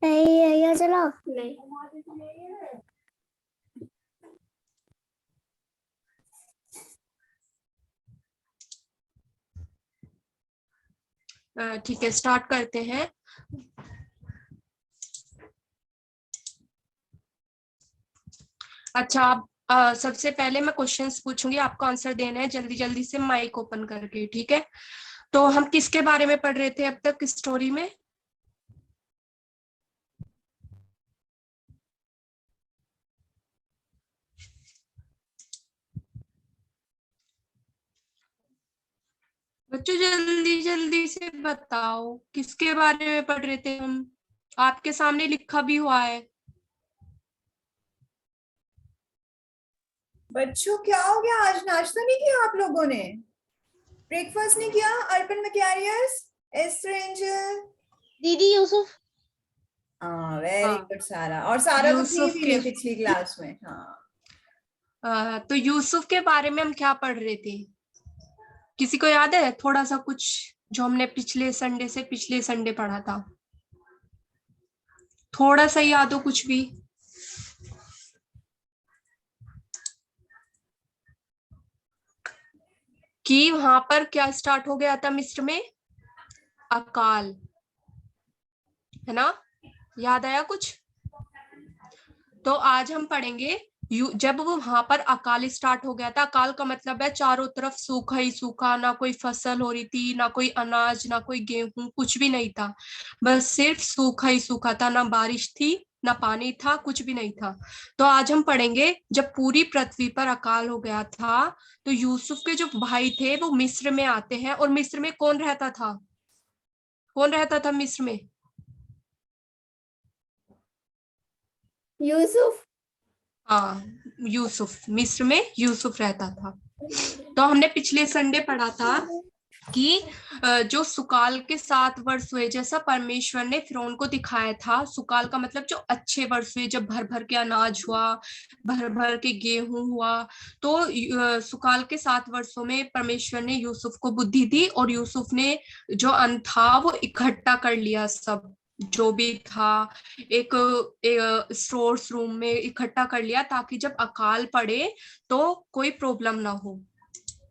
नहीं है, चलो नहीं। ठीक है, स्टार्ट करते हैं। अच्छा, आप सबसे पहले मैं क्वेश्चंस पूछूंगी, आपको आंसर देना है जल्दी जल्दी से माइक ओपन करके, ठीक है। तो हम किसके बारे में पढ़ रहे थे अब तक स्टोरी में? बच्चों जल्दी जल्दी से बताओ, किसके बारे में पढ़ रहे थे हम? आपके सामने लिखा भी हुआ है। बच्चों क्या हो गया? आज नाश्ता नहीं किया आप लोगों ने? ब्रेकफास्ट नहीं किया? अर्पण मैकेरियस, एस्ट्रेंजर, दीदी यूसुफ। हाँ वेरी हाँ, गुड सारा। और सारा तो थी यूसुफ भी के नहीं पिछली क्लास में। हाँ तो यूसुफ के बारे में हम क्या पढ़ रहे थे? किसी को याद है थोड़ा सा कुछ, जो हमने पिछले संडे पढ़ा था? थोड़ा सा याद हो कुछ भी? कि वहां पर क्या स्टार्ट हो गया था मिस्र में? अकाल, है ना? याद आया कुछ? तो आज हम पढ़ेंगे जब वो वहां पर अकाल स्टार्ट हो गया था। अकाल का मतलब है चारों तरफ सूखा ही सूखा, ना कोई फसल हो रही थी, ना कोई अनाज, ना कोई गेहूं, कुछ भी नहीं था। बस सिर्फ सूखा ही सूखा था, ना बारिश थी, ना पानी था, कुछ भी नहीं था। तो आज हम पढ़ेंगे जब पूरी पृथ्वी पर अकाल हो गया था, तो यूसुफ के जो भाई थे वो मिस्र में आते हैं। और मिस्र में कौन रहता था? कौन रहता था मिस्र में? यूसुफ। हाँ, यूसुफ, मिस्र में यूसुफ रहता था। तो हमने पिछले संडे पढ़ा था कि जो सुकाल के 7 वर्ष हुए, जैसा परमेश्वर ने फिरौन को दिखाया था। सुकाल का मतलब जो अच्छे वर्ष हुए, जब भर भर के अनाज हुआ, भर भर के गेहूं हुआ। तो सुकाल के 7 वर्षों में परमेश्वर ने यूसुफ को बुद्धि दी, और यूसुफ ने जो अन्न था वो इकट्ठा कर लिया, सब जो भी था एक, स्टोर रूम में इकट्ठा कर लिया, ताकि जब अकाल पड़े तो कोई प्रॉब्लम ना हो।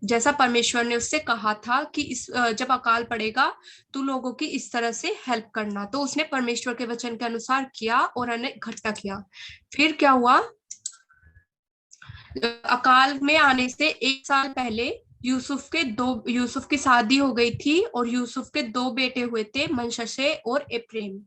जैसा परमेश्वर ने उससे कहा था कि जब अकाल पड़ेगा तो लोगों की इस तरह से हेल्प करना, तो उसने परमेश्वर के वचन के अनुसार किया और उन्हें इकट्ठा किया। फिर क्या हुआ? अकाल में आने से 1 साल पहले यूसुफ की शादी हो गई थी, और यूसुफ के 2 बेटे हुए थे, मनशशे और एप्रेम।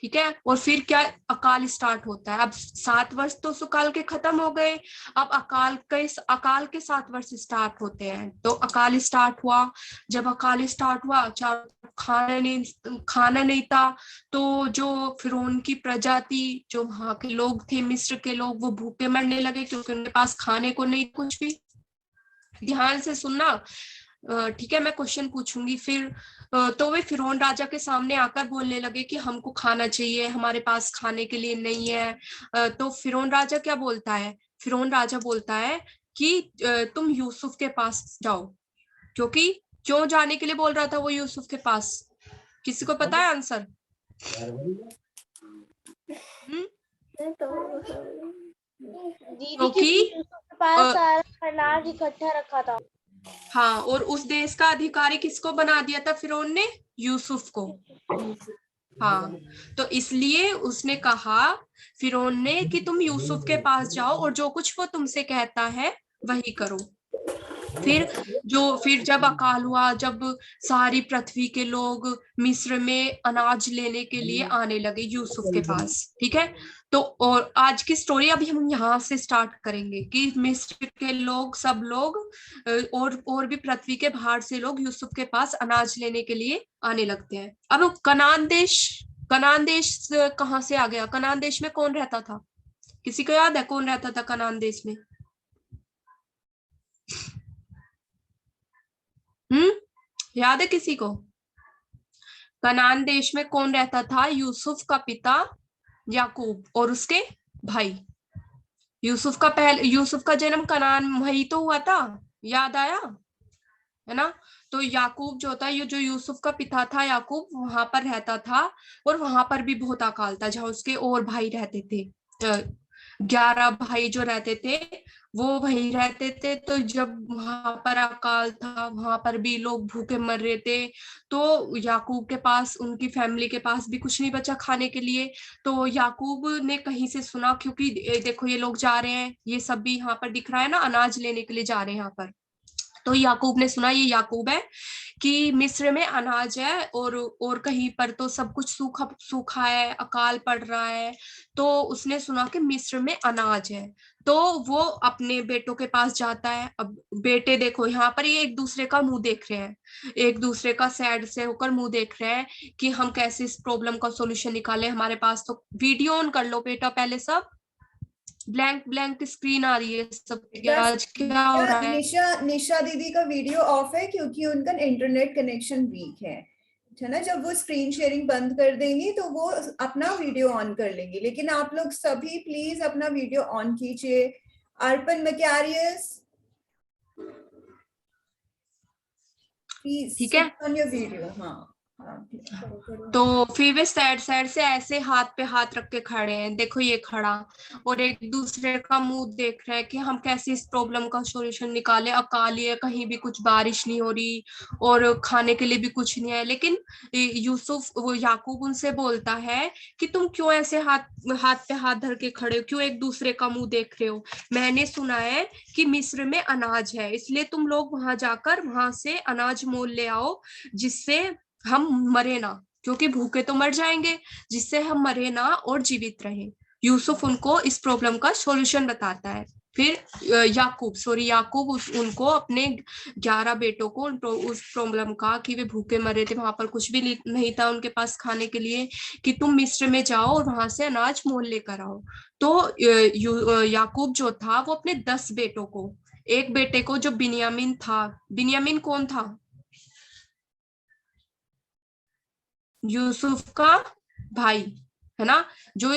ठीक है, और फिर क्या? अकाल स्टार्ट होता है। अब 7 वर्ष तो सुकाल के खत्म हो गए, अब अकाल के 7 वर्ष स्टार्ट होते हैं। तो अकाल स्टार्ट हुआ। जब अकाल स्टार्ट हुआ, चारों खाना नहीं था। तो जो फिरौन की प्रजा थी, जो वहां के लोग थे, मिस्र के लोग, वो भूखे मरने लगे, क्योंकि उनके पास खाने को नहीं कुछ भी। ध्यान से सुनना, ठीक है? मैं क्वेश्चन पूछूंगी फिर। तो वे फिरौन राजा के सामने आकर बोलने लगे कि हमको खाना चाहिए, हमारे पास खाने के लिए नहीं है। तो फिरौन राजा क्या बोलता है? फिरौन राजा बोलता है कि तुम यूसुफ के पास जाओ। क्योंकि क्यों जाने के लिए बोल रहा था वो यूसुफ के पास? किसी को पता है आंसर? दीदी क्योंकि यूसुफ के पास सारा अनाज इकट्ठा रखा था। हाँ, और उस देश का अधिकारी किसको बना दिया था फिरौन ने? यूसुफ को। हाँ, तो इसलिए उसने कहा, फिरौन ने, कि तुम यूसुफ के पास जाओ और जो कुछ वो तुमसे कहता है वही करो। फिर जब अकाल हुआ, जब सारी पृथ्वी के लोग मिस्र में अनाज लेने के लिए आने लगे यूसुफ के पास, ठीक है? तो और आज की स्टोरी अभी हम यहाँ से स्टार्ट करेंगे कि मिस्र के लोग, सब लोग, और भी पृथ्वी के बाहर से लोग यूसुफ के पास अनाज लेने के लिए आने लगते हैं। अब कनान देश कहाँ से आ गया? कनान देश में कौन रहता था? किसी को याद है कौन रहता था कनान देश में? हम्म, याद है किसी को? कनान देश में कौन रहता था? यूसुफ का पिता याकूब और उसके भाई। यूसुफ का जन्म कनान में ही तो हुआ था। याद आया? है ना। तो याकूब जो था, ये जो यूसुफ का पिता था याकूब, वहां पर रहता था, और वहां पर भी बहुत अकाल था, जहाँ उसके और भाई रहते थे। 11 भाई जो रहते थे वो वहीं रहते थे। तो जब वहां पर अकाल था, वहां पर भी लोग भूखे मर रहे थे, तो याकूब के पास, उनकी फैमिली के पास भी कुछ नहीं बचा खाने के लिए। तो याकूब ने कहीं से सुना, क्योंकि देखो ये लोग जा रहे हैं, ये सब भी यहाँ पर दिख रहा है ना, अनाज लेने के लिए जा रहे हैं यहाँ पर। तो याकूब ने सुना, ये याकूब है, कि मिस्र में अनाज है, और कहीं पर तो सब कुछ सूखा सूखा है, अकाल पड़ रहा है। तो उसने सुना कि मिस्र में अनाज है। तो वो अपने बेटों के पास जाता है। अब बेटे देखो यहाँ पर ये एक दूसरे का मुंह देख रहे हैं, एक दूसरे का सैड से होकर मुंह देख रहे हैं कि हम कैसे इस प्रॉब्लम का सॉल्यूशन निकालें। हमारे पास तो वीडियो ऑन कर लो बेटा पहले, सब ब्लैंक ब्लैंक स्क्रीन आ रही है सबकी, बस आज क्या हो रहा है। निशा निशा दीदी का वीडियो ऑफ है क्योंकि उनका इंटरनेट कनेक्शन वीक है ना। जब वो स्क्रीन शेयरिंग बंद कर देंगी तो वो अपना वीडियो ऑन कर लेंगी, लेकिन आप लोग सभी प्लीज अपना वीडियो ऑन कीजिए। अर्पण मैकेरियस, प्लीज ठीक है। On your video. हाँ हाँ तो फिर वे सैड सैड से ऐसे हाथ पे हाथ रख के खड़े हैं, देखो ये खड़ा, और एक दूसरे का मुंह देख रहे हैं कि हम कैसे इस प्रॉब्लम का सॉल्यूशन निकाले। अकाल है, कहीं भी कुछ बारिश नहीं हो रही, और खाने के लिए भी कुछ नहीं है। लेकिन यूसुफ, वो याकूब उनसे बोलता है कि तुम क्यों ऐसे हाथ हाथ पे हाथ धर के खड़े हो, क्यों एक दूसरे का मुंह देख रहे हो। मैंने सुना है कि मिस्र में अनाज है, इसलिए तुम लोग वहां जाकर वहां से अनाज मोल ले आओ, जिससे हम मरे ना, क्योंकि भूखे तो मर जाएंगे, जिससे हम मरे ना और जीवित रहे। यूसुफ उनको इस प्रॉब्लम का सॉल्यूशन बताता है। फिर याकूब उनको अपने 11 बेटों को उस प्रॉब्लम का, कि वे भूखे मरे थे, वहां पर कुछ भी नहीं था उनके पास खाने के लिए, कि तुम मिस्र में जाओ और वहां से अनाज मोल लेकर आओ। तो याकूब जो था वो अपने 10 बेटों को, एक बेटे को जो बिन्यामीन था, बिन्यामीन कौन था, यूसुफ का भाई, है ना, जो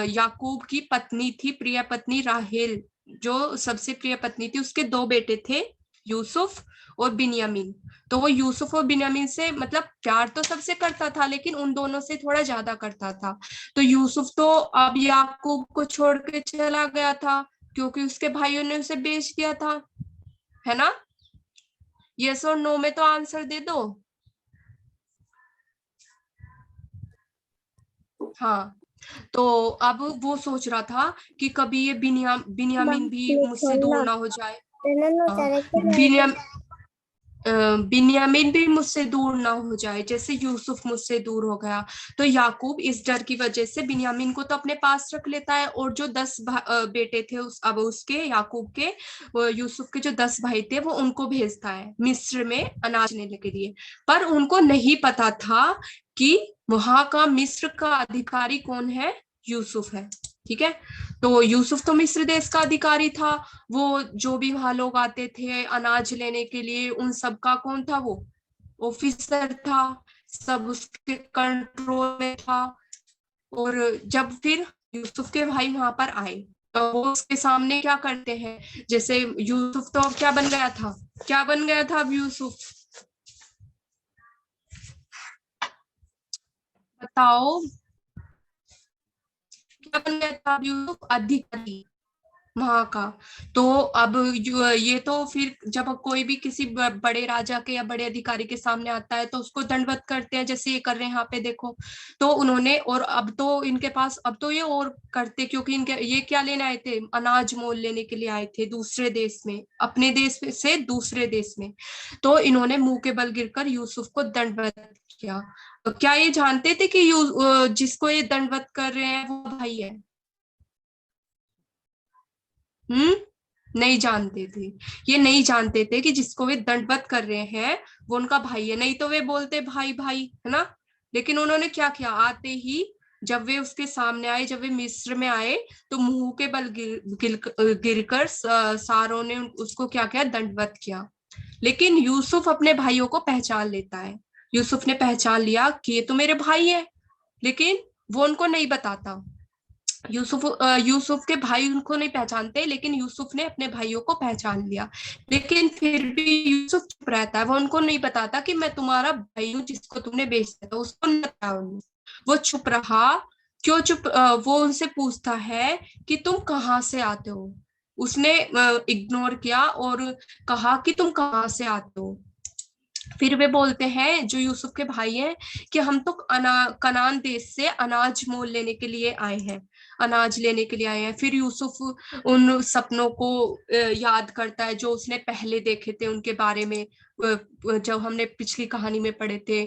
याकूब की पत्नी थी, प्रिय पत्नी राहेल, जो सबसे प्रिय पत्नी थी, उसके 2 बेटे थे, यूसुफ और बिन्यामीन। तो वो यूसुफ और बिन्यामीन से मतलब प्यार तो सबसे करता था, लेकिन उन दोनों से थोड़ा ज्यादा करता था। तो यूसुफ तो अब याकूब को छोड़ के चला गया था, क्योंकि उसके भाइयों ने उसे बेच दिया था, है ना। यस और नो में तो आंसर दे दो। हाँ, तो अब वो सोच रहा था कि कभी ये बिन्यामीन भी मुझसे दूर ना हो जाए। हाँ, बिन्यामीन भी मुझसे दूर ना हो जाए, जैसे यूसुफ मुझसे दूर हो गया। तो याकूब इस डर की वजह से बिन्यामीन को तो अपने पास रख लेता है, और जो 10 बेटे थे अब उसके, याकूब के, यूसुफ के जो 10 भाई थे, वो उनको भेजता है मिस्र में अनाज लेने के लिए। पर उनको नहीं पता था कि वहां का मिस्र का अधिकारी कौन है, यूसुफ है। ठीक है। तो यूसुफ तो मिस्र देश का अधिकारी था, वो जो भी वहां लोग आते थे अनाज लेने के लिए, उन सब का कौन था, वो ऑफिसर था, सब उसके कंट्रोल में था। और जब फिर यूसुफ के भाई वहां पर आए, तो वो उसके सामने क्या करते हैं, जैसे यूसुफ तो क्या बन गया था, क्या बन गया था अब यूसुफ, बताओ, क्या बन गया था अब यूसुफ, अधिकारी वहां का। तो अब ये तो फिर जब कोई भी किसी बड़े राजा के या बड़े अधिकारी के सामने आता है, तो उसको दंडवत करते हैं, जैसे ये कर रहे हैं यहाँ पे देखो। तो उन्होंने, और अब तो इनके पास, अब तो ये और करते, क्योंकि इनके ये क्या लेने आए थे, अनाज मोल लेने के लिए आए थे दूसरे देश में, अपने देश से दूसरे देश में। तो इन्होंने मुंह के बल गिरकर यूसुफ को दंडवत किया। क्या ये जानते थे कि जिसको ये दंडवत कर रहे हैं वो भाई है? नहीं जानते थे। ये नहीं जानते थे कि जिसको वे दंडवत कर रहे हैं वो उनका भाई है, नहीं तो वे बोलते भाई भाई, है ना। लेकिन उन्होंने क्या किया, आते ही जब वे उसके सामने आए, जब वे मिस्र में आए, तो मुंह के बल गिरकर सारों ने उसको क्या किया, दंडवत किया। लेकिन यूसुफ अपने भाइयों को पहचान लेता है। यूसुफ ने पहचान लिया कि ये तो मेरे भाई है, लेकिन वो उनको नहीं बताता। यूसुफ के भाई उनको नहीं पहचानते, लेकिन यूसुफ ने अपने भाइयों को पहचान लिया। लेकिन फिर भी यूसुफ चुप रहता है, वो उनको नहीं बताता कि मैं तुम्हारा भाई हूँ जिसको तुमने बेचा था, उसको नहीं पता उन्हें। वो चुप रहा। क्यों चुप? वो उनसे पूछता है कि तुम कहाँ से आते हो। उसने इग्नोर किया और कहा कि तुम कहाँ से आते हो। फिर वे बोलते हैं, जो यूसुफ के भाई हैं, कि हम तो कनान देश से अनाज मोल लेने के लिए आए हैं, अनाज लेने के लिए आए हैं। फिर यूसुफ उन सपनों को याद करता है जो उसने पहले देखे थे उनके बारे में, जब हमने पिछली कहानी में पढ़े थे।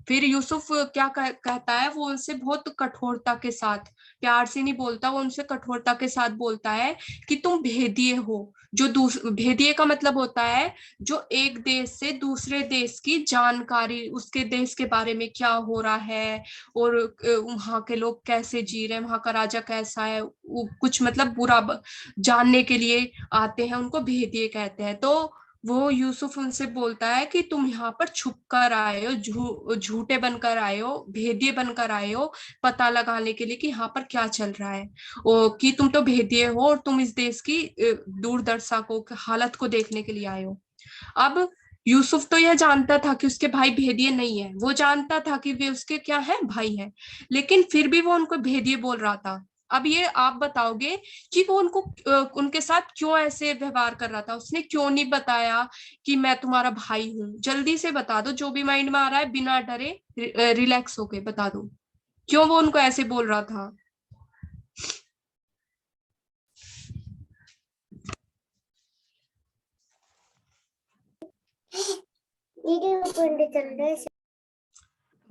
फिर यूसुफ क्या कहता है, वो उनसे बहुत कठोरता के साथ, प्यार से नहीं बोलता, वो उनसे कठोरता के साथ बोलता है कि तुम भेदिए हो। जो भेदिए का मतलब होता है जो एक देश से दूसरे देश की जानकारी, उसके देश के बारे में क्या हो रहा है और वहां के लोग कैसे जी रहे हैं, वहां का राजा कैसा है, कुछ मतलब बुरा जानने के लिए आते हैं, उनको भेदिए कहते हैं। तो वो यूसुफ उनसे बोलता है कि तुम यहाँ पर छुप कर आए हो, झूठे बनकर आए हो, भेदिए बनकर आए हो, पता लगाने के लिए कि यहाँ पर क्या चल रहा है, कि तुम तो भेदिए हो और तुम इस देश की दुर्दशा को, हालत को देखने के लिए आए हो। अब यूसुफ तो यह जानता था कि उसके भाई भेदिए नहीं है, वो जानता था कि वे उसके क्या है, भाई हैं, लेकिन फिर भी वो उनको भेदिए बोल रहा था। अब ये आप बताओगे कि वो उनको उनके साथ क्यों ऐसे व्यवहार कर रहा था? उसने क्यों नहीं बताया कि मैं तुम्हारा भाई हूं? जल्दी से बता दो, जो भी माइंड में आ रहा है, बिना डरे रिलैक्स होके बता दो, क्यों वो उनको ऐसे बोल रहा था?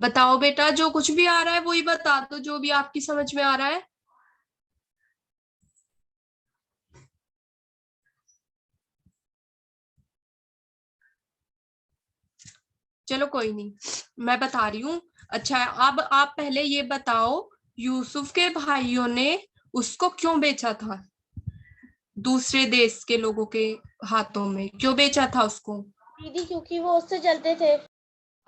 बताओ बेटा, जो कुछ भी आ रहा है वही बता दो, जो भी आपकी समझ में आ रहा है। चलो कोई नहीं, मैं बता रही हूँ। अच्छा, अब आप पहले ये बताओ, यूसुफ के भाइयों ने उसको क्यों बेचा था? दूसरे देश के लोगों के हाथों में क्यों बेचा था उसको? दीदी क्योंकि वो उससे जलते थे।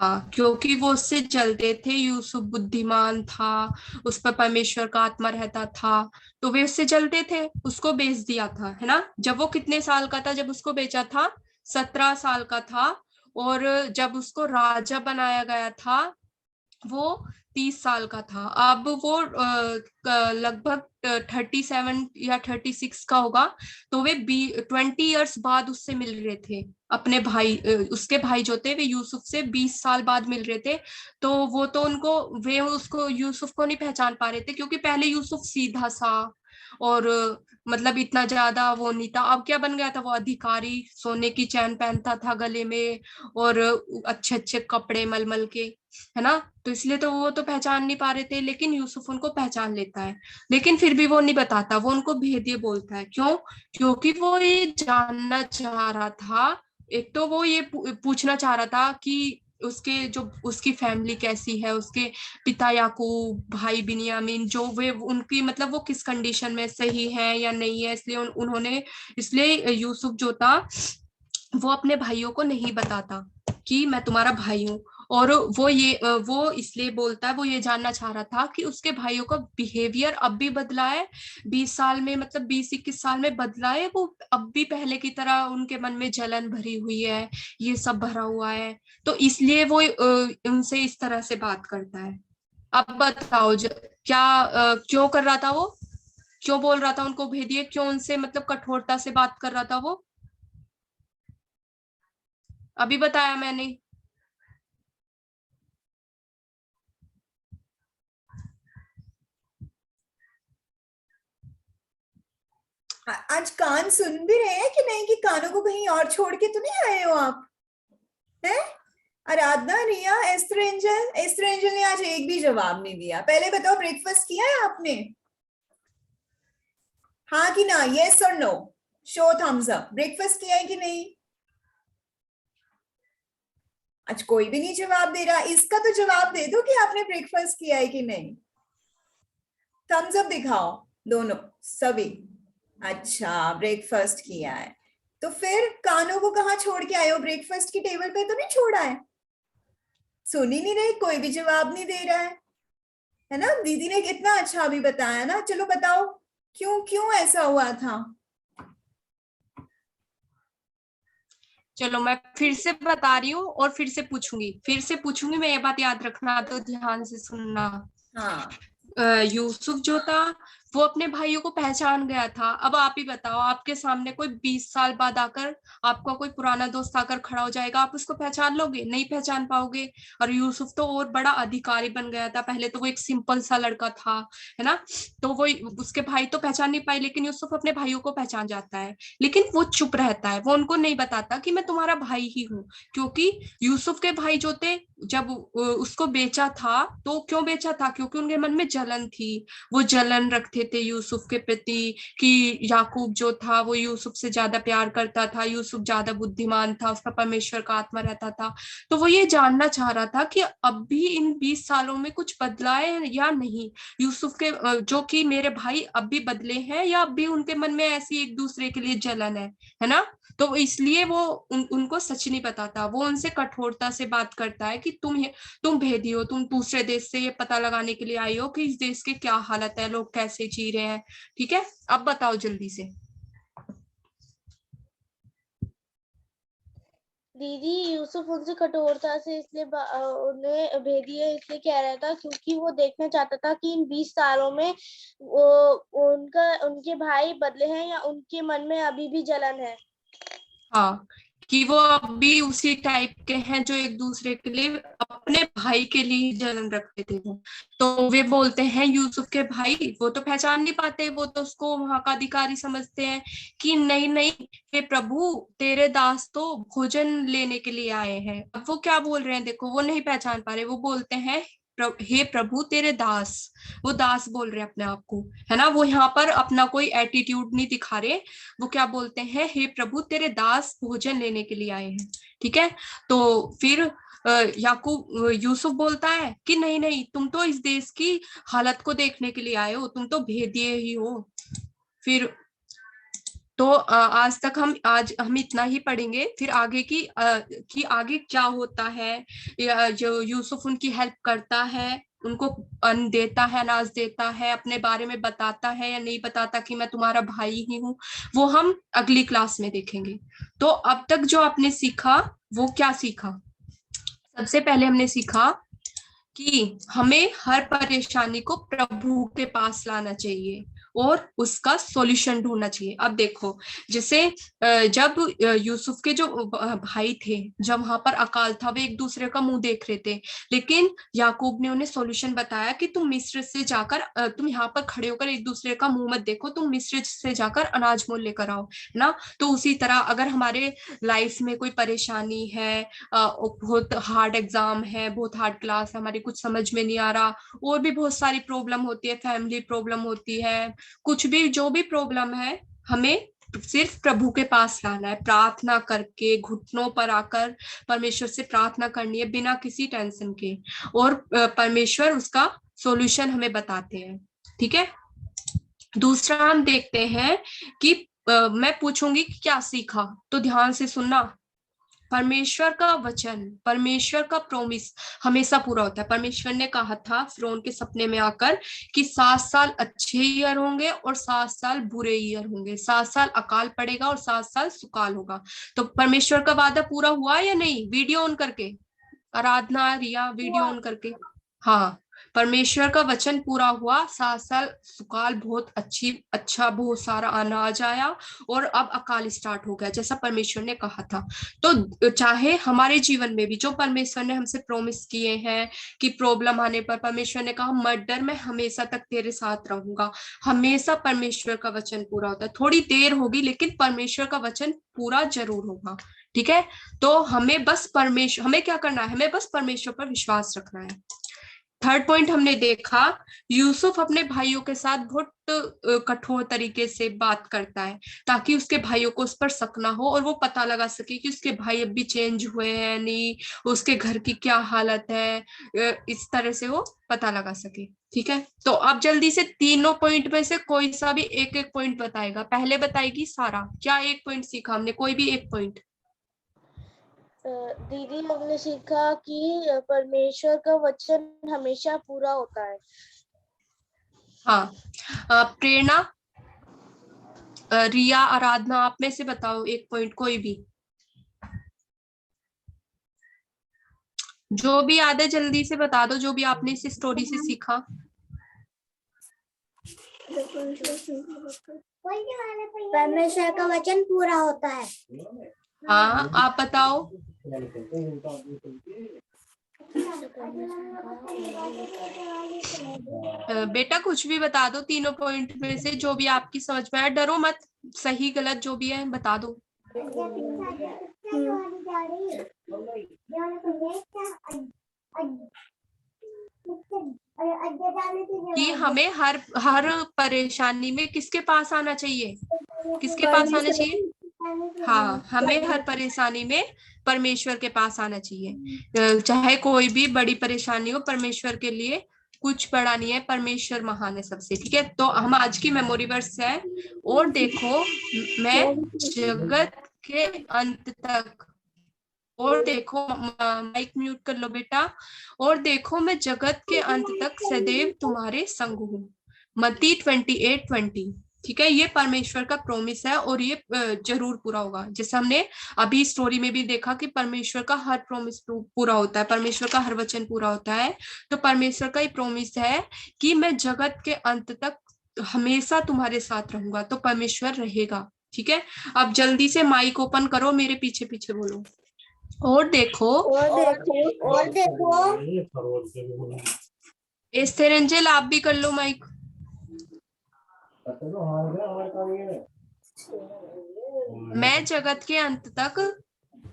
हाँ, क्योंकि वो उससे जलते थे। यूसुफ बुद्धिमान था, उस पर परमेश्वर का आत्मा रहता था, तो वे उससे जलते थे, उसको बेच दिया था, है ना? जब वो कितने साल का था जब उसको बेचा था? 17 साल का था। और जब उसको राजा बनाया गया था वो 30 साल का था। अब वो लगभग 37 या 36 का होगा। तो वे 20 ईयर्स बाद उससे मिल रहे थे, अपने भाई, उसके भाई जो थे वे यूसुफ से 20 साल बाद मिल रहे थे। तो वो तो उनको, वे उसको, यूसुफ को नहीं पहचान पा रहे थे, क्योंकि पहले यूसुफ सीधा सा और मतलब इतना ज्यादा वो नहीं था। अब क्या बन गया था? वो अधिकारी, सोने की चैन पहनता था गले में और अच्छे अच्छे कपड़े मलमल के, है ना? तो इसलिए तो वो तो पहचान नहीं पा रहे थे, लेकिन यूसुफ उनको पहचान लेता है। लेकिन फिर भी वो नहीं बताता, वो उनको भेदिए बोलता है। क्यों? क्योंकि वो ये जानना चाह रहा था, एक तो वो ये पूछना चाह रहा था कि उसके जो, उसकी फैमिली कैसी है, उसके पिता याकूब, भाई बिन्यामीन, जो वे उनकी मतलब वो किस कंडीशन में, सही है या नहीं है। इसलिए उन्होंने, इसलिए यूसुफ जो था वो अपने भाइयों को नहीं बताता कि मैं तुम्हारा भाई हूँ। और वो इसलिए बोलता है, वो ये जानना चाह रहा था कि उसके भाइयों का बिहेवियर अब भी बदला है 20 साल में, मतलब 20-21 साल में बदला है, वो अब भी पहले की तरह उनके मन में जलन भरी हुई है, ये सब भरा हुआ है। तो इसलिए वो उनसे इस तरह से बात करता है। अब बताओ, क्या क्यों कर रहा था वो? क्यों बोल रहा था उनको भेदिए? क्यों उनसे मतलब कठोरता से बात कर रहा था वो? अभी बताया मैंने। आज कान सुन भी रहे हैं कि नहीं, कि कानों को कहीं और छोड़ के तो नहीं आए हो आप? हैं? आराधना, रिया, एस्टर एंजल, एस्टर एंजल ने आज एक भी जवाब नहीं दिया। पहले बताओ, ब्रेकफास्ट किया है आपने? हाँ कि ना, यस और no, show thumbs up. Breakfast किया है कि नहीं? आज कोई भी नहीं जवाब दे रहा। इसका तो जवाब दे दो कि आपने ब्रेकफास्ट किया है कि नहीं। थम्स अप दिखाओ दोनों, सभी। अच्छा, ब्रेकफास्ट किया है। तो फिर कानों को कहाँ छोड़ के आए हो? ब्रेकफास्ट की टेबल पे तो नहीं छोड़ा है? सुन ही नहीं रहे, कोई भी जवाब नहीं दे रहा है। है ना। दीदी ने कितना अच्छा अभी बताया ना। चलो बताओ क्यों क्यों ऐसा हुआ था। चलो मैं फिर से बता रही हूँ और फिर से पूछूंगी, मैं ये बात याद रखना, तो ध्यान से सुनना। हाँ यूसुफ जो था वो अपने भाइयों को पहचान गया था। अब आप ही बताओ, आपके सामने कोई 20 साल बाद आकर, आपका कोई पुराना दोस्त आकर खड़ा हो जाएगा, आप उसको पहचान लोगे? नहीं पहचान पाओगे। और यूसुफ तो और बड़ा अधिकारी बन गया था, पहले तो वो एक सिंपल सा लड़का था, है ना। तो वो, उसके भाई तो पहचान नहीं पाए, लेकिन यूसुफ अपने भाइयों को पहचान जाता है। लेकिन वो चुप रहता है, वो उनको नहीं बताता कि मैं तुम्हारा भाई ही हूँ। क्योंकि यूसुफ के भाई जो थे, जब उसको बेचा था, तो क्यों बेचा था? क्योंकि उनके मन में जलन थी। वो जलन रखते थे यूसुफ के प्रति कि याकूब जो था वो यूसुफ से ज्यादा प्यार करता था, यूसुफ ज्यादा बुद्धिमान था, उसका परमेश्वर का आत्मा रहता था। तो वो ये जानना चाह रहा था कि अब भी इन 20 सालों में कुछ बदला है या नहीं। यूसुफ के जो कि मेरे भाई अब भी बदले हैं, या अब भी उनके मन में ऐसी एक दूसरे के लिए जलन है ना। तो इसलिए वो उनको सच नहीं बताता, वो उनसे कठोरता से बात करता है कि तुम भेदी हो, तुम दूसरे देश से ये पता लगाने के लिए आई हो कि इस देश के क्या हालत है, लोग कैसे जी रहे हैं। ठीक है, अब बताओ जल्दी से। दीदी यूसुफ उनसे कठोरता से इसलिए उन्हें भेदी है, इसलिए कह रहा था क्योंकि वो देखना चाहता था कि इन 20 सालों में वो उनके भाई बदले हैं या उनके मन में अभी भी जलन है। हाँ, कि वो अभी उसी टाइप के हैं जो एक दूसरे के लिए, अपने भाई के लिए जलन रखते थे वो। तो वे बोलते हैं यूसुफ के भाई, वो तो पहचान नहीं पाते, वो तो उसको वहां का अधिकारी समझते हैं कि नहीं नहीं, हे प्रभु तेरे दास तो भोजन लेने के लिए आए हैं। अब वो क्या बोल रहे हैं देखो, वो नहीं पहचान पा रहे, वो बोलते हैं हे प्रभु तेरे दास। वो दास बोल रहे हैं अपने आप को, है ना। वो यहाँ पर अपना कोई एटीट्यूड नहीं दिखा रहे, वो क्या बोलते हैं, हे प्रभु तेरे दास भोजन लेने के लिए आए हैं। ठीक है। तो फिर याकूब यूसुफ बोलता है कि नहीं नहीं, तुम तो इस देश की हालत को देखने के लिए आए हो, तुम तो भेदिए ही हो। फिर तो आज हम इतना ही पढ़ेंगे, फिर आगे कि आगे क्या होता है। जो यूसुफ उनकी हेल्प करता है, उनको अन्न देता है, अनाज देता है, अपने बारे में बताता है या नहीं बताता कि मैं तुम्हारा भाई ही हूँ, वो हम अगली क्लास में देखेंगे। तो अब तक जो आपने सीखा, वो क्या सीखा? सबसे पहले हमने सीखा कि हमें हर परेशानी को प्रभु के पास लाना चाहिए और उसका सॉल्यूशन ढूंढना चाहिए। अब देखो, जैसे जब यूसुफ के जो भाई थे, जब वहां पर अकाल था, वे एक दूसरे का मुंह देख रहे थे, लेकिन याकूब ने उन्हें सॉल्यूशन बताया कि तुम मिस्र से जाकर, तुम यहाँ पर खड़े होकर एक दूसरे का मुंह मत देखो, तुम मिस्र से जाकर अनाज मोल लेकर आओ, है ना। तो उसी तरह अगर हमारे लाइफ में कोई परेशानी है, बहुत हार्ड एग्जाम है, बहुत हार्ड क्लास है, हमारी कुछ समझ में नहीं आ रहा, और भी बहुत सारी प्रॉब्लम होती है, फैमिली प्रॉब्लम होती है, कुछ भी जो भी प्रॉब्लम है, हमें सिर्फ प्रभु के पास लाना है, प्रार्थना करके घुटनों पर आकर परमेश्वर से प्रार्थना करनी है बिना किसी टेंशन के, और परमेश्वर उसका सॉल्यूशन हमें बताते हैं। ठीक है। दूसरा हम देखते हैं कि मैं पूछूंगी कि क्या सीखा, तो ध्यान से सुनना। परमेश्वर का वचन, परमेश्वर का प्रोमिस हमेशा पूरा होता है। परमेश्वर ने कहा था फिरौन के सपने में आकर कि 7 साल अच्छे ईयर होंगे और 7 साल बुरे ईयर होंगे, 7 साल अकाल पड़ेगा और 7 साल सुकाल होगा। तो परमेश्वर का वादा पूरा हुआ या नहीं? वीडियो ऑन करके, आराधना रिया वीडियो हुआ। ऑन करके। हाँ, परमेश्वर का वचन पूरा हुआ, 7 साल सुकाल, बहुत अच्छा बहुत सारा अनाज आया, और अब अकाल स्टार्ट हो गया जैसा परमेश्वर ने कहा था। तो चाहे हमारे जीवन में भी जो परमेश्वर ने हमसे प्रॉमिस किए हैं, कि प्रॉब्लम आने पर परमेश्वर ने कहा मत डर, मैं हमेशा तक तेरे साथ रहूंगा, हमेशा परमेश्वर का वचन पूरा होता है। थोड़ी देर होगी लेकिन परमेश्वर का वचन पूरा जरूर होगा। ठीक है। तो हमें क्या करना है, हमें बस परमेश्वर पर विश्वास रखना है। थर्ड पॉइंट हमने देखा, यूसुफ अपने भाइयों के साथ बहुत कठोर तरीके से बात करता है, ताकि उसके भाइयों को उस पर शक ना हो और वो पता लगा सके कि उसके भाई अब भी चेंज हुए हैं नहीं, उसके घर की क्या हालत है, इस तरह से वो पता लगा सके। ठीक है। तो अब जल्दी से तीनों पॉइंट में से कोई सा भी एक एक पॉइंट बताएगा, पहले बताएगी सारा। क्या एक पॉइंट सीखा हमने? कोई भी एक पॉइंट। दीदी हमने सीखा कि परमेश्वर का वचन हमेशा पूरा होता है। हाँ, प्रेरणा, रिया, आराधना, आप में से बताओ एक पॉइंट कोई भी, जो भी याद है जल्दी से बता दो, जो भी आपने इस स्टोरी से सीखा। परमेश्वर का वचन पूरा होता है। हाँ, आप बताओ। बेटा कुछ भी बता दो, तीनों पॉइंट में से जो भी आपकी समझ में आया, डरो मत, सही गलत जो भी है बता दो। कि हमें हर परेशानी में किसके पास आना चाहिए, किसके पास आना चाहिए? हाँ, हमें हर परेशानी में परमेश्वर के पास आना चाहिए। चाहे कोई भी बड़ी परेशानी हो, परमेश्वर के लिए कुछ बड़ा नहीं है, परमेश्वर महान है सबसे। ठीक है, तो हम आज की मेमोरी वर्स है, और देखो मैं जगत के अंत तक, और देखो, माइक म्यूट कर लो बेटा, और देखो मैं जगत के अंत तक सदैव तुम्हारे संग हूँ। मत्ती 28:20। ठीक है, ये परमेश्वर का प्रॉमिस है, और ये जरूर पूरा होगा। जैसे हमने अभी स्टोरी में भी देखा कि परमेश्वर का हर प्रॉमिस पूरा होता है, परमेश्वर का हर वचन पूरा होता है। तो परमेश्वर का ये प्रॉमिस है कि मैं जगत के अंत तक हमेशा तुम्हारे साथ रहूंगा, तो परमेश्वर रहेगा। ठीक है, अब जल्दी से माइक ओपन करो, मेरे पीछे पीछे बोलो। और देखो, और देखो एस्टेर एंजल आप भी कर लो माइक। मैं जगत के अंत तक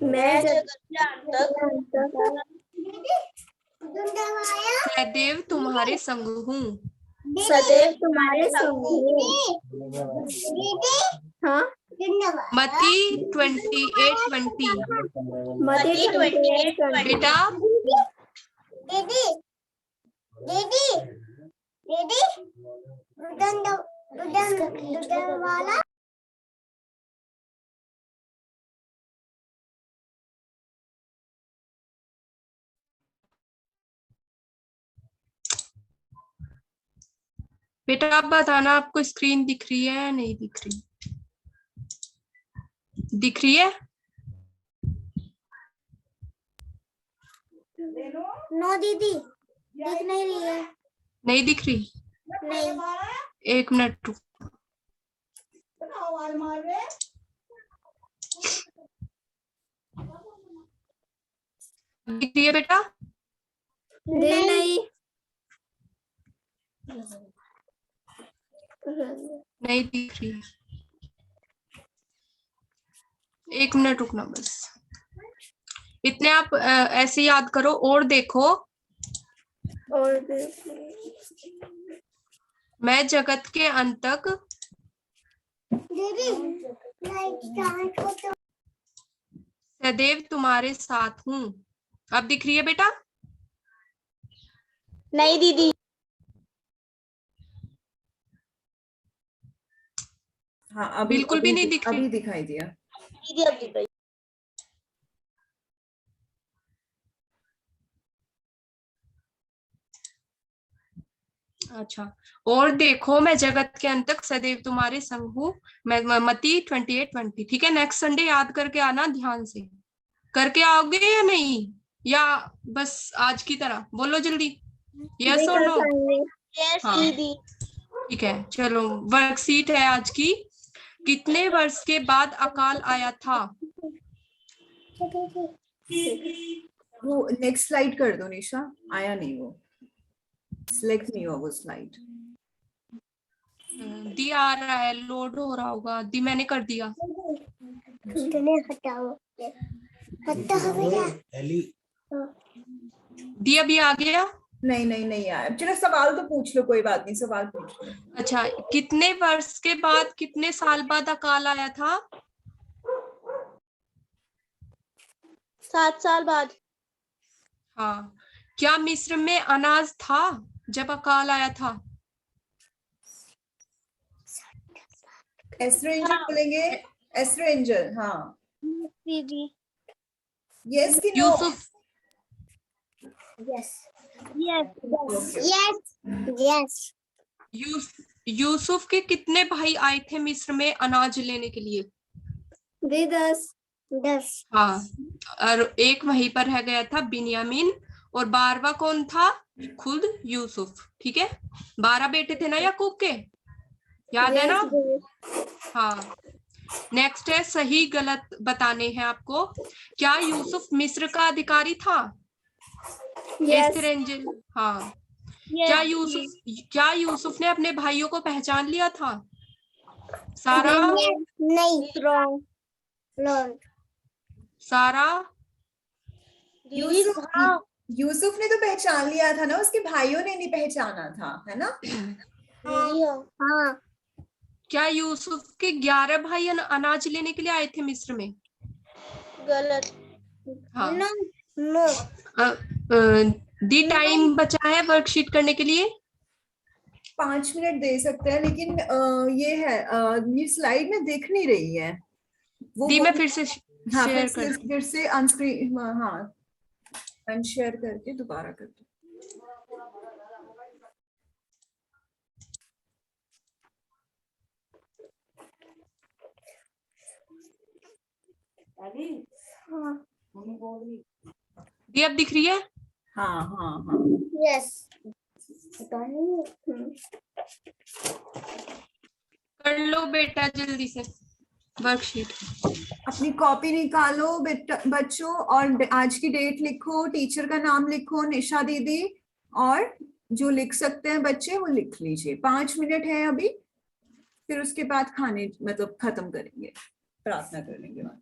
मैं जगत के अंत तक सदैव तुम्हारे संग हूँ। सदैव तुम्हारे संग हूँ। हाँ मत्ती 28:20। मत्ती 28:20। बेटा दीदी दीदी दीदी वाला बेटा आप बताना, आपको स्क्रीन दिख रही है या नहीं दिख रही? दिख रही है? नो दीदी दिख नहीं रही है। नहीं दिख रही? नहीं 1 मिनट रुक। दिख रही है बेटा? नहीं नहीं दिख रही है। 1 मिनट रुकना बस, इतने आप ऐसे याद करो। और देखो मैं जगत के अंत तक सदैव तुम्हारे साथ हूँ। अब दिख रही है बेटा? नहीं दीदी। हाँ अभी बिल्कुल भी नहीं दिख रही। अभी दिखाई दिया दीदी अब दिख रही। अच्छा, और देखो मैं जगत के अंत तक सदैव तुम्हारे संग हूँ। मैं मत्ती 28:20। ठीक है, नेक्स्ट संडे याद करके आना, ध्यान से करके आओगे या नहीं, या बस आज की तरह? बोलो जल्दी, यस और नो? यस हाँ दीदी। ठीक है, चलो वर्कशीट है आज की। कितने वर्ष के बाद अकाल आया था? वो नेक्स्ट स्लाइड कर दो निशा, आया नहीं वो, सिलेक्ट नहीं हुआ वो स्लाइड। दी आ रहा है, लोड हो रहा होगा। दी मैंने कर दिया। दी अभी आ गया? नहीं नहीं नहीं आया। चलो सवाल तो पूछ लो, कोई बात नहीं, सवाल पूछ लो। अच्छा, कितने वर्ष के बाद, कितने साल बाद अकाल आया था? 7 साल बाद। हाँ, क्या मिस्र में अनाज था जब अकाल आया था? एस्ट्रो एंजल बोलेंगे, एस्ट्रो एंजल। हाँ दीदी यस कि no? Yusuf Yes. Yes. Yes. Yes. Yusuf के कितने भाई आए थे मिस्र में अनाज लेने के लिए? 10. हाँ, और एक वहीं पर रह गया था बिन्यामीन, और 12वां कौन था? खुद यूसुफ। ठीक है, 12 बेटे थे ना याकूब के, याद है ना? हाँ। नेक्स्ट है सही गलत बताने हैं आपको। क्या यूसुफ मिस्र का अधिकारी था? Yes. एस्तर एंजल। हाँ। Yes. क्या यूसुफ ने अपने भाइयों को पहचान लिया था? सारा, नहीं. Wrong. Wrong. सारा, दीदी यूसुफ हाँ यूसुफ ने तो पहचान लिया था ना, उसके भाइयों ने नहीं पहचाना था, है ना? दीदी हाँ हाँ. क्या यूसुफ के 11 भाई अनाज लेने के लिए आए थे मिस्र में? गलत। हाँ। No. No. दी टाइम बचा है वर्कशीट करने के लिए। 5 मिनट दे सकते हैं, लेकिन ये है ये स्लाइड में दिख नहीं रही है वो दी मैं फिर से हाँ, शेयर कर। फिर से अनस्क्रीन, हाँ अनशेयर करके दोबारा कर दो। दी अब दिख रही है? हाँ हाँ हाँ। Yes. कर लो बेटा जल्दी से वर्कशीट। अपनी कॉपी निकालो बच्चों, और आज की डेट लिखो, टीचर का नाम लिखो, निशा दीदी, और जो लिख सकते हैं बच्चे वो लिख लीजिए। 5 मिनट है अभी, फिर उसके बाद खाने मतलब खत्म करेंगे, प्रार्थना करने के बाद।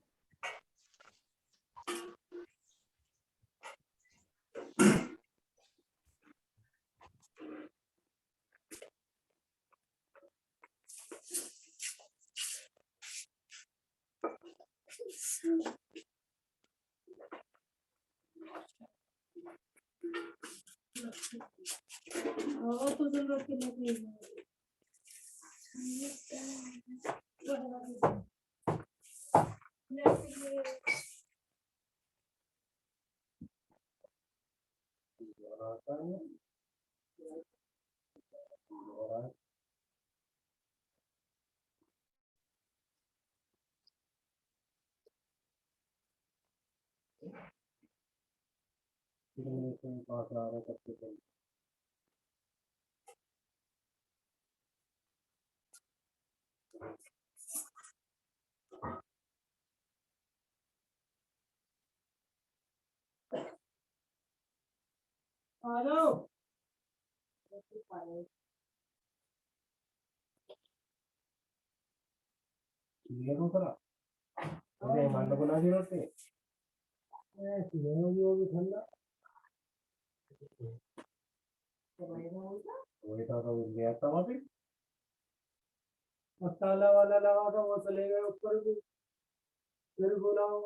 ताला वाला लगा था वो चले गए ऊपर भी, फिर बुलाओ।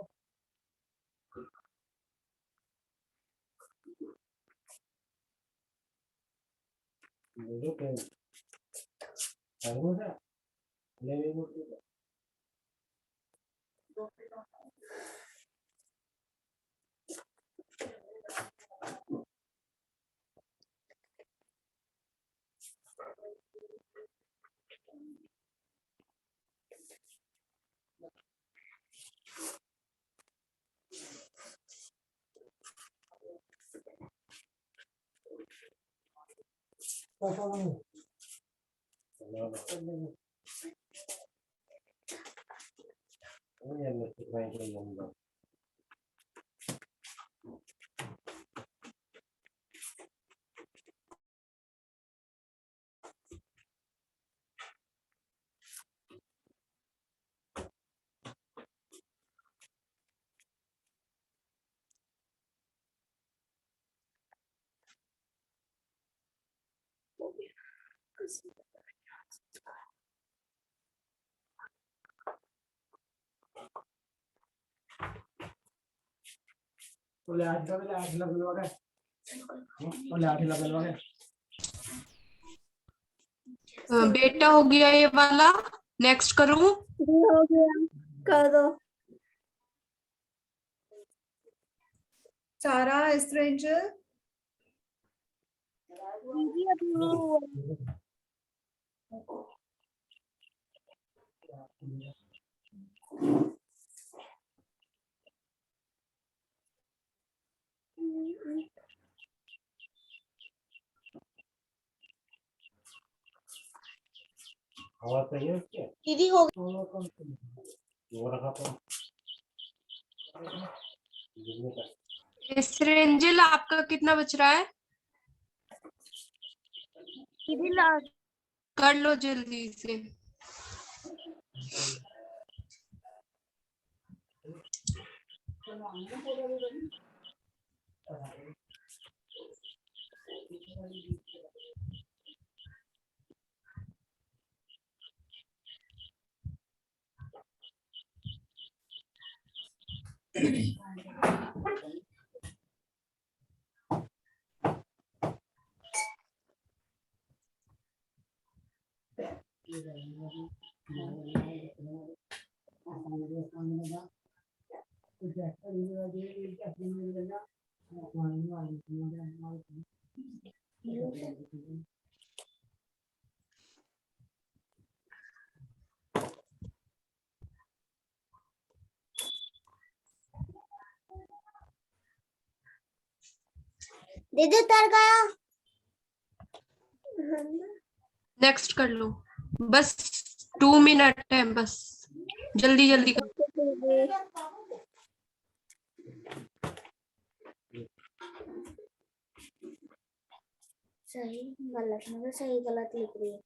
बेटा हो गया ये वाला, नेक्स्ट करूं? हो गया. कर दो. सारा एस्ट्रेंजर दीदी अभी नहीं हुआ। हवा चाहिए उसके दीदी हो वो रखा था एस्ट्रेंजल आपका कितना बच रहा है? दीदी लास्ट। कर लो जल्दी से। दीदी उतर गया। नेक्स्ट कर लो, बस 2 मिनट है, बस जल्दी जल्दी कर। सही गलत मतलब सही गलत लिख रही है।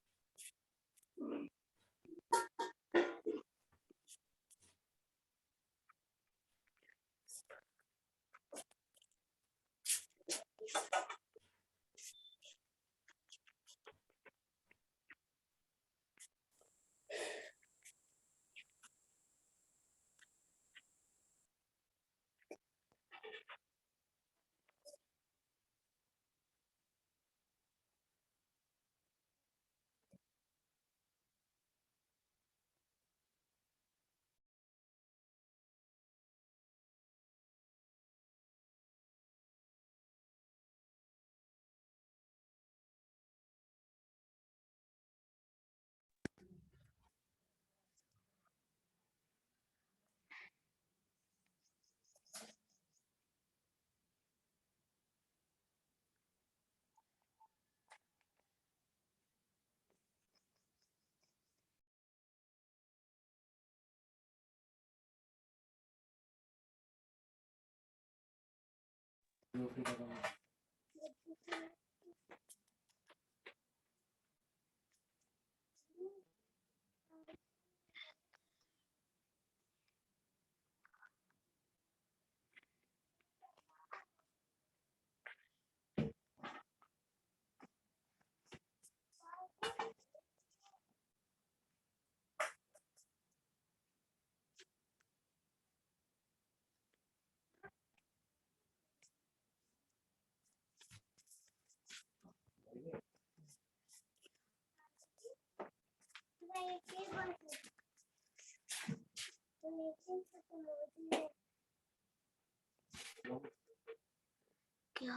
क्या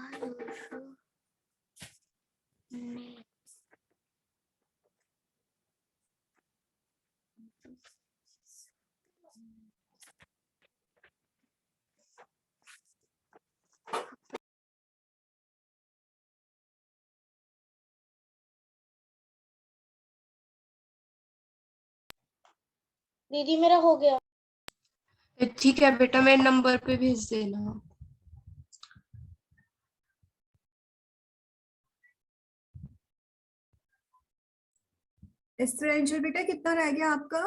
दीदी मेरा हो गया। ठीक है बेटा, मेरे नंबर पे भेज देना। एस्ट्रेंजर बेटा कितना रह गया आपका?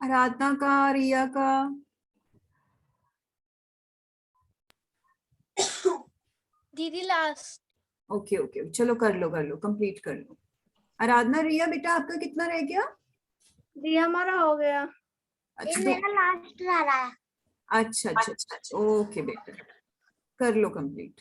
आराधना का, रिया का? दीदी लास्ट। ओके ओके, चलो कर लो, कंप्लीट कर लो। आराधना, रिया बेटा आपका कितना रह गया? दीदी हमारा हो गया। अच्छा मेरा लास्ट रह रहा है। अच्छा, ओके बेटा, कर लो कंप्लीट।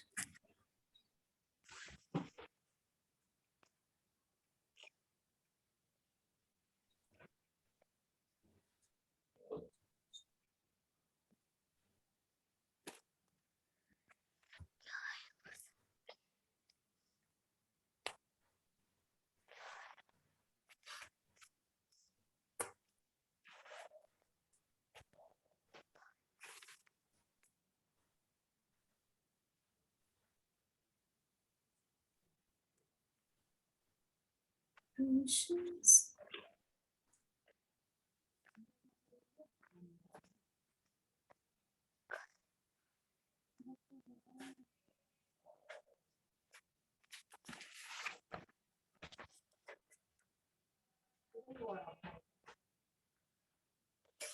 Patience.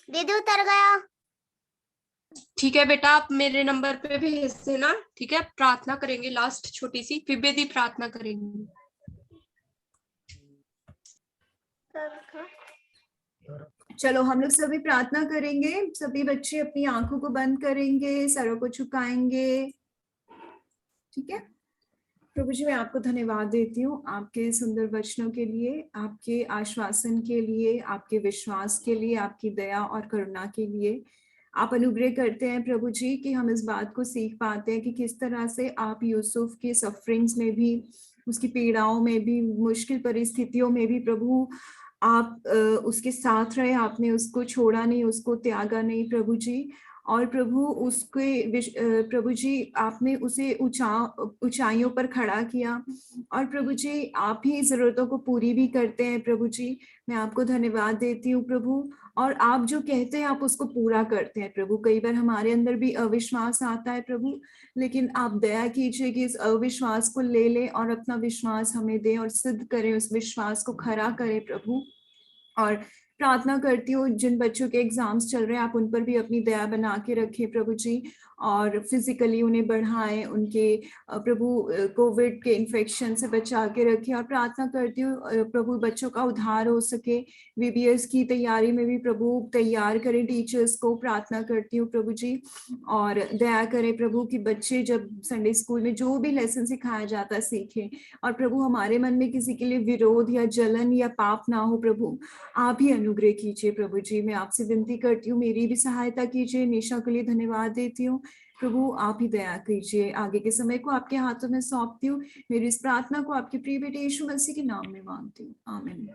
दीदी उतर गया। ठीक है बेटा, आप मेरे नंबर पे भेज देना। ठीक है, प्रार्थना करेंगे लास्ट छोटी सी, फिर भी प्रार्थना करेंगे। चलो हम लोग सभी प्रार्थना करेंगे। सभी बच्चे अपनी आंखों को बंद करेंगे, सरों को झुकाएंगे। ठीक है। प्रभु जी, मैं आपको धन्यवाद देती हूँ आपके सुंदर वचनों के लिए, आपके आश्वासन के लिए, आपके विश्वास के लिए, आपकी दया और करुणा के लिए। आप अनुग्रह करते हैं प्रभु जी कि हम इस बात को सीख पाते हैं कि किस तरह से आप यूसुफ के सफरिंग्स में भी, उसकी पीड़ाओं में भी, मुश्किल परिस्थितियों में भी प्रभु आप उसके साथ रहे, आपने उसको छोड़ा नहीं, उसको त्यागा नहीं प्रभु जी। और प्रभु उसके प्रभु जी आपने उसे ऊंचाइयों पर खड़ा किया। और प्रभु जी आप ही जरूरतों को पूरी भी करते हैं प्रभु जी। मैं आपको धन्यवाद देती हूँ प्रभु। और आप जो कहते हैं आप उसको पूरा करते हैं प्रभु। कई बार हमारे अंदर भी अविश्वास आता है प्रभु, लेकिन आप दया कीजिए कि इस अविश्वास को ले ले और अपना विश्वास हमें दें और सिद्ध करें, उस विश्वास को खरा करें प्रभु। और प्रार्थना करती हूँ जिन बच्चों के एग्जाम्स चल रहे हैं आप उन पर भी अपनी दया बना के रखें प्रभु जी, और फिजिकली उन्हें बढ़ाएं, उनके प्रभु कोविड के इन्फेक्शन से बचा के रखें। और प्रार्थना करती हूँ प्रभु बच्चों का उद्धार हो सके, VBS की तैयारी में भी प्रभु तैयार करें टीचर्स को। प्रार्थना करती हूँ प्रभु जी, और दया करें प्रभु कि बच्चे जब संडे स्कूल में जो भी लेसन सिखाया जाता है सीखें। और प्रभु हमारे मन में किसी के लिए विरोध या जलन या पाप ना हो प्रभु, आप ही अनुग्रह कीजिए प्रभु जी। मैं आपसे विनती करती हूँ मेरी भी सहायता कीजिए। निशा के लिए धन्यवाद देती हूँ प्रभु, आप ही दया कीजिए। आगे के समय को आपके हाथों में सौंपती हूँ। मेरी इस प्रार्थना को आपके प्रिय बेटे यीशु मसीह के नाम में मांगती हूँ, आमीन।